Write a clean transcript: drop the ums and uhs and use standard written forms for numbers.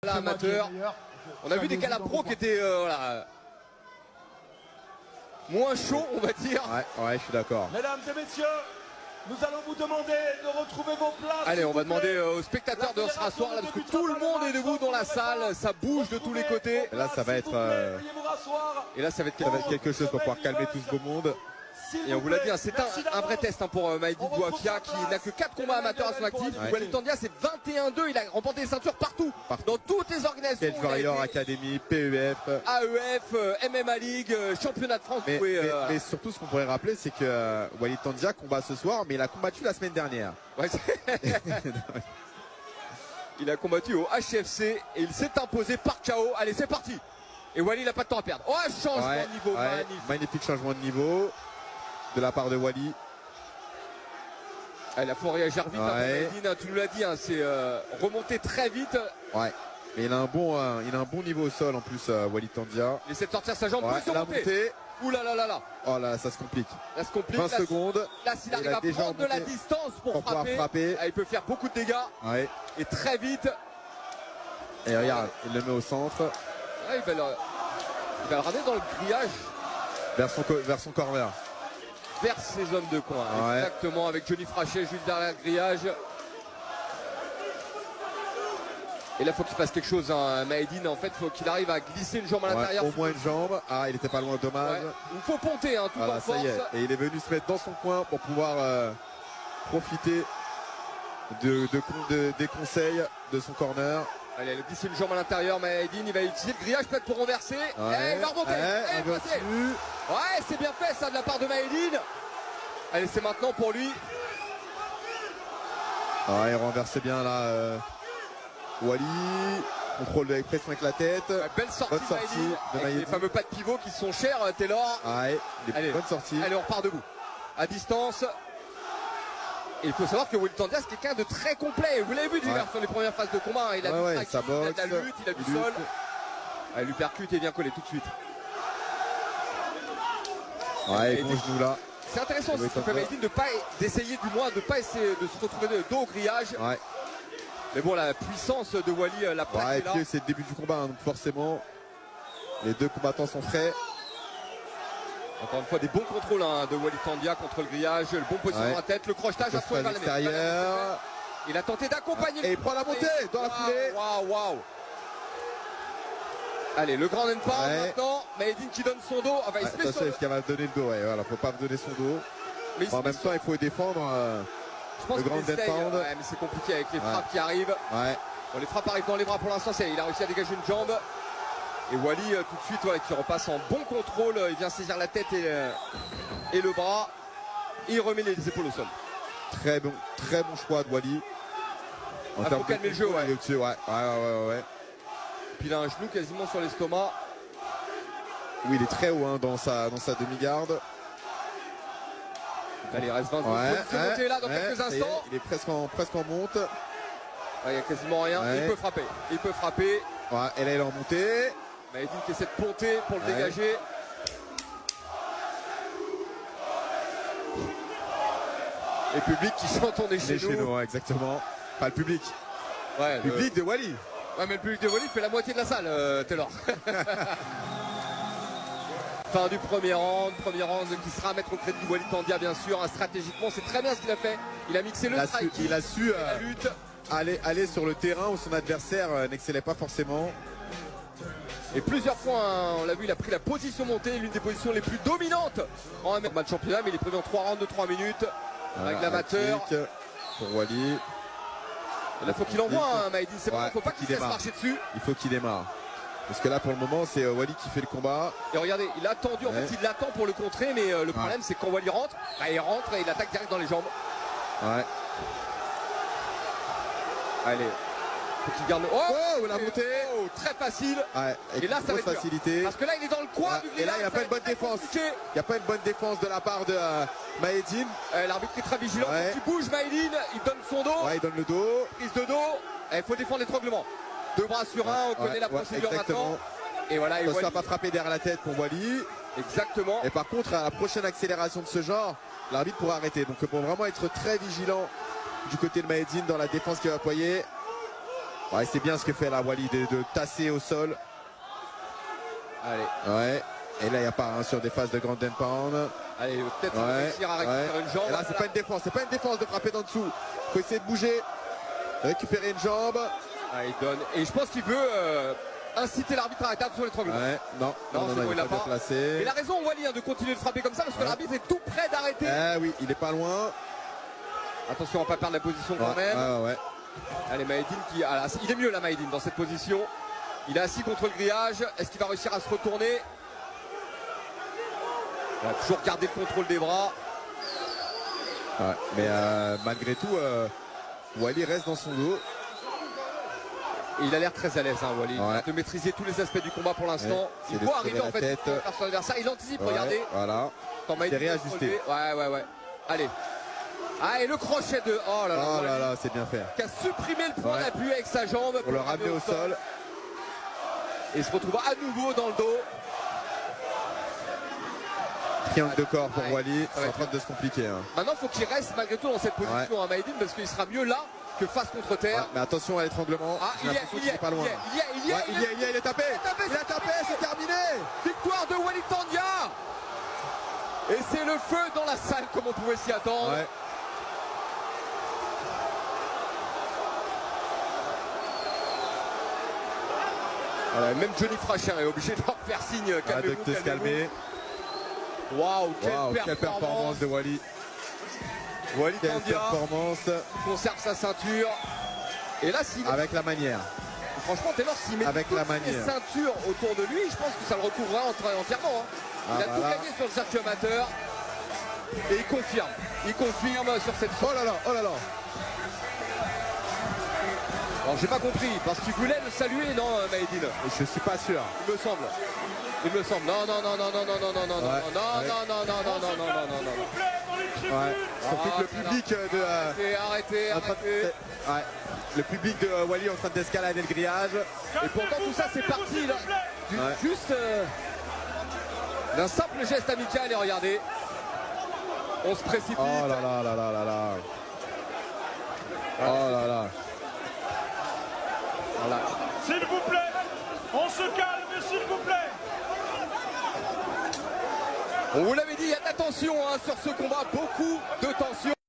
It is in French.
Là, amateur. On a vu des Calapro qui étaient voilà, moins chauds, on va dire. Ouais, je suis d'accord. Mesdames et messieurs, nous allons vous demander de retrouver vos places. Allez, on va demander aux spectateurs de se rasseoir là, parce que tout le monde est debout dans la salle, ça bouge de tous les côtés. Et là, ça va être, Et là, ça va être quelque chose pour pouvoir calmer tout ce beau monde. Et on vous l'a dit, hein, c'est un vrai test hein, pour Maïdine Bouafia qui n'a que 4 combats amateurs à son actif. Walid Tandia, c'est 21-2, il a remporté des ceintures partout, dans toutes les organisations. Quel Warrior Academy, PEF, AEF, MMA League, Championnat de France. Mais surtout, ce qu'on pourrait rappeler, c'est que Walid Tandia combat ce soir, mais il a combattu la semaine dernière. Ouais, il a combattu au HFC et il s'est imposé par KO. Allez, c'est parti. Et Wally n'a pas de temps à perdre. Oh, changement de niveau, magnifique changement de niveau de la part de Wally. Il faut réagir vite, hein, tu nous l'as dit, hein, c'est remonté très vite. Ouais, mais il a un bon niveau au sol en plus, Walid Tandia. Il essaie de sortir sa jambe, la montée. Ouh là là là là. Oh là, ça se complique. Là, se complique. 20 secondes. Là, s'il arrive à prendre de la distance pour frapper. Il peut faire beaucoup de dégâts. Ouais. Et très vite. Et regarde, il le met au centre. Ouais, il va le ramener dans le grillage. Vers son corner. Vers ses hommes de coin. Ouais. Exactement, avec Johnny Frachet juste derrière le grillage. Et là, il faut qu'il fasse quelque chose, hein. Maïdine, en fait, il faut qu'il arrive à glisser une jambe à l'intérieur. Au moins une jambe. Ah, il était pas loin, dommage. Il faut ponter, hein, tout en force. Ça y est. Et il est venu se mettre dans son coin pour pouvoir profiter des conseils de son corner. Allez, il glisse une jambe à l'intérieur, Maïdine, il va utiliser le grillage peut-être pour renverser. Et il va remonter. Ouais, c'est bien fait ça de la part de Maïdine. Allez, c'est maintenant pour lui. Il renversait bien là. Wally, contrôle avec pression avec la tête. Belle sortie de Maïdine. Les fameux pas de pivot qui sont chers, Taylor. Allez, bonne sortie. Allez, on repart debout. À distance. Et il faut savoir que Walid Tandia, c'est quelqu'un de très complet. Vous l'avez vu du sur les premières phases de combat. Il a du striking, il a de la lutte, il a du sol. Il lui percute et vient coller tout de suite. Ouais, bon genou là. C'est intéressant aussi ce que fait Maïdine d'essayer du moins de ne pas essayer de se retrouver de dos au grillage. Ouais. Mais bon, la puissance de Wally, la plaque est là. C'est le début du combat, hein, donc forcément, les deux combattants sont frais. Encore une fois, des bons contrôles hein, de Walid Tandia contre le grillage, le bon positionnement à la tête, le crochetage à soi. Il a tenté d'accompagner. Et il prend la montée dans la foulée. Waouh. Allez, le grand end maintenant. Maïdine qui donne son dos. Enfin, il se met attention, est-ce qu'il va donner le dos? Voilà, faut pas donner son dos. Mais en même temps, il faut défendre. Je pense le grand end pound. Ouais, mais c'est compliqué avec les frappes qui arrivent. Bon, les frappes arrivent dans les bras pour l'instant. Il a réussi à dégager une jambe. Et Wally tout de suite qui repasse en bon contrôle, il vient saisir la tête et le bras. Et il remet les épaules au sol. Très bon choix de Wally. Il faut calmer le jeu, ouais. Puis il a un genou quasiment sur l'estomac. Oui, il est très haut hein, dans sa demi-garde. Allez, il reste 20 secondes. Il là dans quelques instants. Il est presque en monte. Il n'y a quasiment rien. Il peut frapper. Ouais, et là il est en montée. Maïdine qui essaie de ponter pour le dégager. Et public qui chante on est chez nous. Exactement. Pas le public. Le public de Wally. Ouais, mais le public de Wally fait la moitié de la salle, Taylor. Fin du premier round qui sera à mettre au crédit de Walid Tandia bien sûr. Stratégiquement, c'est très bien ce qu'il a fait. Il a mixé le striking. Il a su la lutte. Aller sur le terrain où son adversaire n'excellait pas forcément. Et plusieurs fois, on l'a vu, il a pris la position montée, l'une des positions les plus dominantes en match de championnat, mais il est prévu en 3 rounds de 3 minutes. Avec l'amateur. Pour Wally. Là, faut qu'il envoie Maïdine, c'est bon, faut pas qu'il se laisse marcher dessus. Il faut qu'il démarre. Parce que là, pour le moment, c'est Wally qui fait le combat. Et regardez, il a attendu, en fait, il l'attend pour le contrer, mais le problème, c'est quand Wally rentre, il rentre et il attaque direct dans les jambes. Allez. Faut qu'il garde. La montée. Très facile. Et là, ça va être facilité. Parce que là, il est dans le coin du grillage. Et là, il n'y a pas une bonne défense. Il n'y a pas une bonne défense de la part de Maïdine. L'arbitre est très vigilant. Il bouge Maïdine, il donne son dos. Il donne le dos. Prise de dos. Il faut défendre l'étranglement. 2 bras sur 1, on connaît la procédure maintenant. Et voilà, il ne va pas frapper derrière la tête pour Wally. Exactement. Et par contre, à la prochaine accélération de ce genre, l'arbitre pourra arrêter. Donc, pour vraiment être très vigilant du côté de Maïdine dans la défense qu'il va employer. Ouais, c'est bien ce que fait la Wally de tasser au sol. Allez. Ouais. Et là, il n'y a pas sur des phases de Grand Pound. Allez, peut-être réussir à récupérer une jambe. Et là, c'est pas une défense, c'est pas une défense de frapper d'en dessous. Faut essayer de bouger, récupérer une jambe. Ah, il donne. Et je pense qu'il veut inciter l'arbitre à arrêter sur l'étranglement. Ouais, non, il n'a pas placé. Il a raison, Wally, de continuer de frapper comme ça parce que l'arbitre est tout près d'arrêter. Ah oui, il est pas loin. Attention à ne pas perdre la position quand même. Ouais. Allez, Maïdine qui. Ah, il est mieux là, Maïdine, dans cette position. Il est assis contre le grillage. Est-ce qu'il va réussir à se retourner? Il a toujours gardé le contrôle des bras. Ouais, mais malgré tout, Wally reste dans son dos. Et il a l'air très à l'aise, hein, Wally, de maîtriser tous les aspects du combat pour l'instant. Il doit arriver en fait à faire son adversaire. Il anticipe, regardez. Voilà. C'est réajusté. Ouais. Allez. Ah, et le crochet de. Oh là là, c'est bien fait. Qui a supprimé le point d'appui avec sa jambe. Pour le ramener au sol. Et il se retrouve à nouveau dans le dos. Triangle de corps pour Wally, c'est en train de se compliquer. Hein. Maintenant, il faut qu'il reste malgré tout dans cette position à Maïdine parce qu'il sera mieux là que face contre terre. Mais attention à l'étranglement. Ah, il est pas loin. Il est tapé. Il a tapé, c'est terminé. Victoire de Wally Tandia. Et c'est le feu dans la salle comme on pouvait s'y attendre. Ouais. Voilà, même Johnny Fracher est obligé de leur faire signe. Calmez-vous, de se calmer. Waouh, quelle performance de Wally. Wally quelle Tandia performance. Conserve sa ceinture. Et là, avec la manière. Franchement, Taylor, s'il met toutes les ceintures autour de lui, je pense que ça le recouvrera entièrement. Hein. Il a tout gagné sur le circuit amateur. Et il confirme. Il confirme sur cette. Oh là là. Alors j'ai pas compris, parce qu'il voulait le saluer, non, Maïdine? Je suis pas sûr. Il me semble. Non. Ouais. Surtout que le public de. Arrêtez. Ouais. Le public de Wally est en train d'escalader le grillage. Et pourtant tout ça c'est parti là. Juste d'un simple geste amical et regardez. On se précipite. Oh là là. Oh là là. Voilà. S'il vous plaît, on se calme, s'il vous plaît. On vous l'avait dit, il y a de la tension sur ce combat, beaucoup de tension.